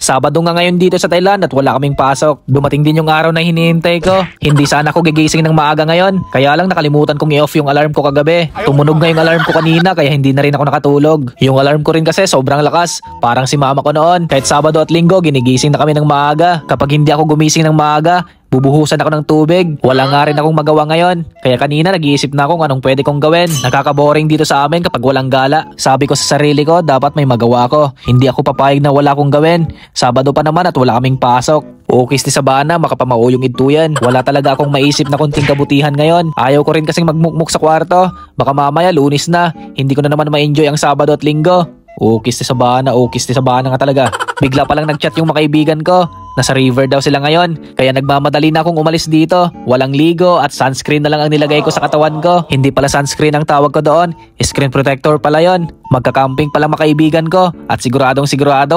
Sabado nga ngayon dito sa Thailand at wala kaming pasok. Dumating din yung araw na hinihintay ko. Hindi sana ako gigising ng maaga ngayon. Kaya lang nakalimutan kong i-off yung alarm ko kagabi. Tumunog nga yung alarm ko kanina kaya hindi na rin ako nakatulog. Yung alarm ko rin kasi sobrang lakas. Parang si mama ko noon. Kahit Sabado at Linggo ginigising na kami ng maaga. Kapag hindi ako gumising ng maaga, bubuhusan ako ng tubig. Wala nga rin akong magawa ngayon. Kaya kanina nag-iisip na ako anong pwede kong gawin. Nakaka-boring dito sa amin kapag walang gala. Sabi ko sa sarili ko, dapat may magawa ako. Hindi ako papayag na wala akong gawin. Sabado pa naman at wala kaming pasok. Ukis ni Sabana, makapamao yung ituyan. Wala talaga akong maisip na kunting kabutihan ngayon. Ayaw ko rin kasing magmukmuk sa kwarto. Baka mamaya Lunes na. Hindi ko na naman ma-enjoy ang Sabado at Linggo. Ukis ni Sabana nga talaga. Bigla palang nag-chat yung mga kaibigan ko. Nasa river daw sila ngayon, kaya nagmamadali na akong umalis dito. Walang ligo at sunscreen na lang ang nilagay ko sa katawan ko. Hindi pala sunscreen ang tawag ko doon, screen protector pala yon. Magka-camping pala mga kaibigan ko at siguradong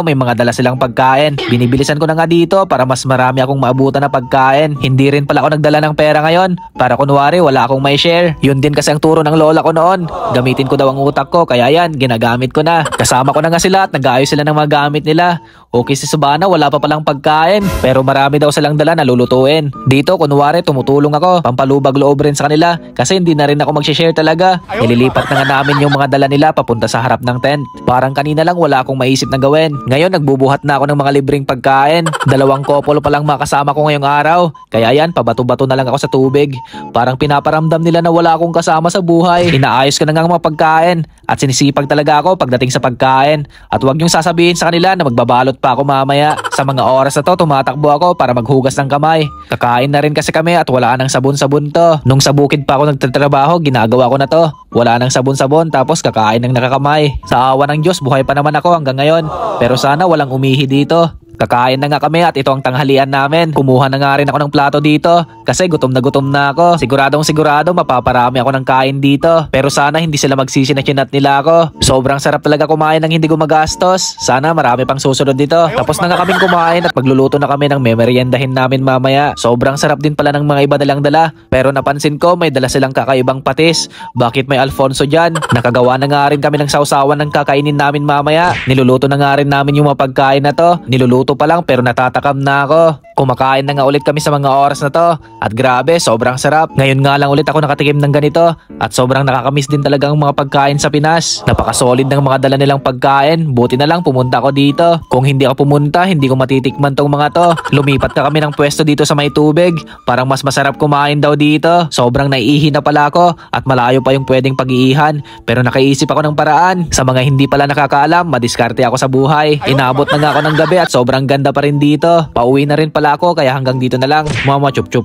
may mga dala silang pagkain. Binibilisan ko na nga dito para mas marami akong maabutan na pagkain. Hindi rin pala ako nagdala ng pera ngayon para kunwari wala akong may share. Yun din kasi ang turo ng lola ko noon. Gamitin ko daw ang utak ko, kaya yan, ginagamit ko na. Kasama ko na nga sila at nag-aayos sila ng mga gamit nila. Okay si Sabana, wala pa palang pagkain. Pero marami daw silang dala na lulutuin. Dito, kunwari, tumutulong ako. Pampalubag loob rin sa kanila. Kasi hindi na rin ako mag-share talaga. Nililipat na nga namin yung mga dala nila papunta sa harap ng tent. Parang kanina lang wala akong maisip na gawin. Ngayon, nagbubuhat na ako ng mga libreng pagkain. 2 couple pa lang makasama ko ngayong araw. Kaya yan, pabato-bato na lang ako sa tubig. Parang pinaparamdam nila na wala akong kasama sa buhay. Inaayos ko na nga ang mga pagkain. At sinisipag talaga ako pagdating sa pagkain. At huwag niyong sasabihin sa kanila na magbabalot pa ako mamaya. Sa mga oras na to, tumatakbo ako para maghugas ng kamay. Kakain na rin kasi kami at wala nang sabon-sabon to. Nung sa bukid pa ako nagtatrabaho, ginagawa ko na to. Wala nang sabon-sabon tapos kakain ng nakakamay. Sa awa ng Diyos, buhay pa naman ako hanggang ngayon. Pero sana walang umihi dito. Kakain na nga kami at ito ang tanghalian namin. Kumuha na nga rin ako ng plato dito kasi gutom na ako. Sigurado mapaparami ako ng kain dito. Pero sana hindi sila magsisi na chinat nila ako. Sobrang sarap talaga kumain ng hindi gumagastos. Sana marami pang susunod dito. Tapos na nga kaming kumain at magluluto na kami ng memeryendahin namin mamaya. Sobrang sarap din pala ng mga iba nilang dala. Pero napansin ko may dala silang kakaibang patis. Bakit may Alfonso dyan? Nakagawa na nga rin kami ng sausawan ng kakainin namin mamaya. Niluluto na nga rin namin yung mga pagkain na to. Niluluto pa lang pero natatakam na ako. Kumakain na nga ulit kami sa mga oras na to. At grabe, sobrang sarap. Ngayon nga lang ulit ako nakatikim ng ganito. At sobrang nakakamiss din talaga ang mga pagkain sa Pinas. Napakasolid ng mga dala nilang pagkain. Buti na lang pumunta ako dito. Kung hindi ako pumunta, hindi ko matitikman tong mga to. Lumipat na kami ng pwesto dito sa may tubig. Parang mas masarap kumain daw dito. Sobrang naiihi na pala ako. At malayo pa yung pwedeng pag-iihan. Pero nakaisip ako ng paraan. Sa mga hindi pala nakakaalam, madiskarte ako sa buhay. Inabot na nga ako ng gabi at sobrang ganda pa rin dito. Pauwi na rin pala ako kaya hanggang dito na lang. Mama chup chup.